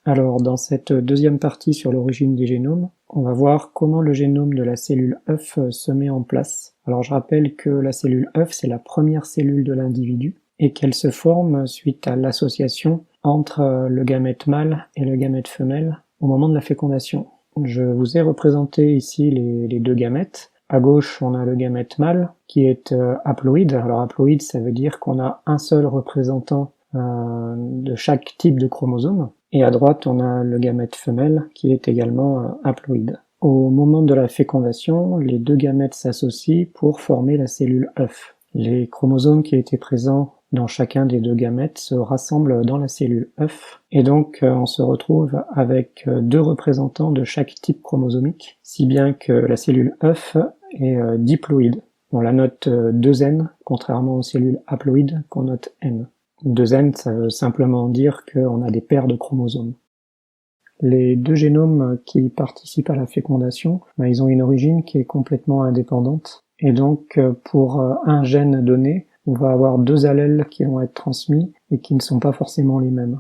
Alors, dans cette deuxième partie sur l'origine des génomes, on va voir comment le génome de la cellule œuf se met en place. Alors, je rappelle que la cellule œuf, c'est la première cellule de l'individu et qu'elle se forme suite à l'association entre le gamète mâle et le gamète femelle au moment de la fécondation. Je vous ai représenté ici les deux gamètes. À gauche, on a le gamète mâle qui est haploïde. Alors, haploïde, ça veut dire qu'on a un seul représentant de chaque type de chromosome. Et à droite, on a le gamète femelle qui est également haploïde. Au moment de la fécondation, les deux gamètes s'associent pour former la cellule œuf. Les chromosomes qui étaient présents dans chacun des deux gamètes se rassemblent dans la cellule œuf, et donc on se retrouve avec deux représentants de chaque type chromosomique, si bien que la cellule œuf est diploïde. On la note 2N, contrairement aux cellules haploïdes qu'on note N. 2N, ça veut simplement dire qu'on a des paires de chromosomes. Les deux génomes qui participent à la fécondation, ils ont une origine qui est complètement indépendante. Et donc, pour un gène donné, on va avoir deux allèles qui vont être transmis et qui ne sont pas forcément les mêmes.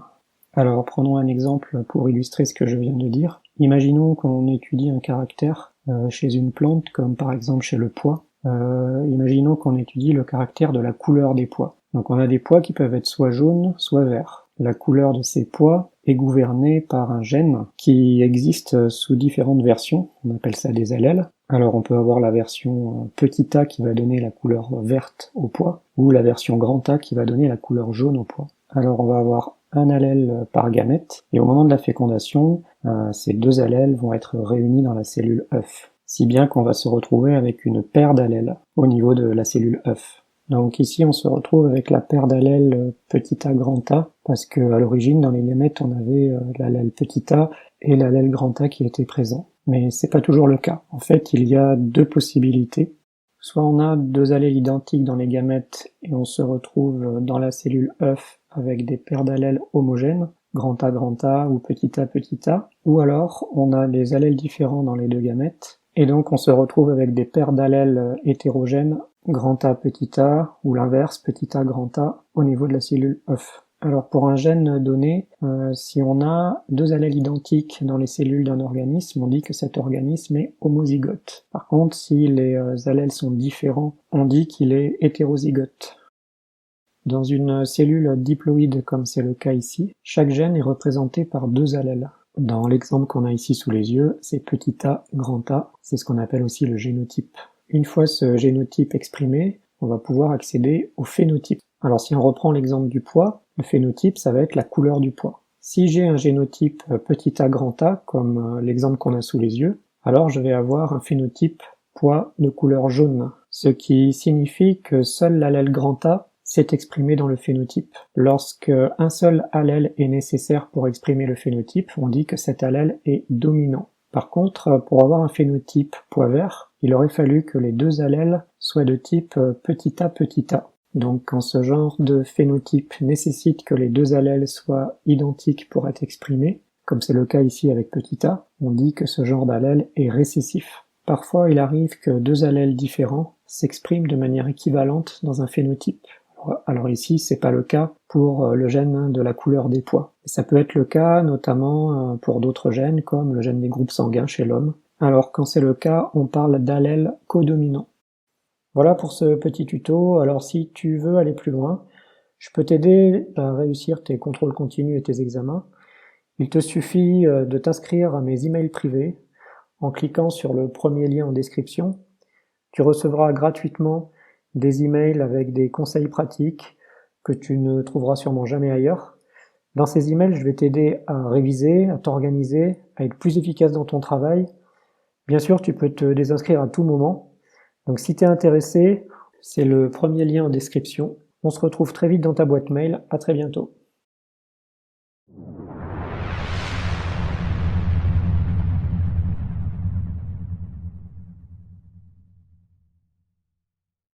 Alors, prenons un exemple pour illustrer ce que je viens de dire. Imaginons qu'on étudie un caractère chez une plante, comme par exemple chez le pois. Imaginons qu'on étudie le caractère de la couleur des pois. Donc on a des pois qui peuvent être soit jaunes, soit verts. La couleur de ces pois est gouvernée par un gène qui existe sous différentes versions. On appelle ça des allèles. Alors on peut avoir la version petit a qui va donner la couleur verte au pois, ou la version grand A qui va donner la couleur jaune au pois. Alors on va avoir un allèle par gamète, et au moment de la fécondation, ces deux allèles vont être réunis dans la cellule œuf. Si bien qu'on va se retrouver avec une paire d'allèles au niveau de la cellule œuf. Donc ici, on se retrouve avec la paire d'allèles petit a grand A, parce que à l'origine, dans les gamètes, on avait l'allèle petit a et l'allèle grand A qui étaient présents. Mais c'est pas toujours le cas. En fait, il y a deux possibilités. Soit on a deux allèles identiques dans les gamètes et on se retrouve dans la cellule œuf avec des paires d'allèles homogènes, grand A ou petit a, ou alors on a des allèles différents dans les deux gamètes, et donc on se retrouve avec des paires d'allèles hétérogènes, grand A, petit a, ou l'inverse, petit a, grand A, au niveau de la cellule œuf. Alors pour un gène donné, si on a deux allèles identiques dans les cellules d'un organisme, on dit que cet organisme est homozygote. Par contre, si les allèles sont différents, on dit qu'il est hétérozygote. Dans une cellule diploïde comme c'est le cas ici, chaque gène est représenté par deux allèles. Dans l'exemple qu'on a ici sous les yeux, c'est petit a, grand A, c'est ce qu'on appelle aussi le génotype. Une fois ce génotype exprimé, on va pouvoir accéder au phénotype. Alors si on reprend l'exemple du pois, le phénotype ça va être la couleur du pois. Si j'ai un génotype petit a, grand A, comme l'exemple qu'on a sous les yeux, alors je vais avoir un phénotype pois de couleur jaune, ce qui signifie que seul l'allèle grand A s'est exprimé dans le phénotype. Lorsque un seul allèle est nécessaire pour exprimer le phénotype, on dit que cet allèle est dominant. Par contre, pour avoir un phénotype pois vert, il aurait fallu que les deux allèles soient de type petit a. Donc quand ce genre de phénotype nécessite que les deux allèles soient identiques pour être exprimés, comme c'est le cas ici avec petit a, on dit que ce genre d'allèle est récessif. Parfois, il arrive que deux allèles différents s'expriment de manière équivalente dans un phénotype. Alors ici, c'est pas le cas pour le gène de la couleur des pois. Ça peut être le cas notamment pour d'autres gènes, comme le gène des groupes sanguins chez l'homme. Alors quand c'est le cas, on parle d'allèles codominants. Voilà pour ce petit tuto. Alors si tu veux aller plus loin, je peux t'aider à réussir tes contrôles continus et tes examens. Il te suffit de t'inscrire à mes emails privés en cliquant sur le premier lien en description. Tu recevras gratuitement des emails avec des conseils pratiques que tu ne trouveras sûrement jamais ailleurs. Dans ces emails, je vais t'aider à réviser, à t'organiser, à être plus efficace dans ton travail. Bien sûr, tu peux te désinscrire à tout moment. Donc si tu es intéressé, c'est le premier lien en description. On se retrouve très vite dans ta boîte mail. À très bientôt.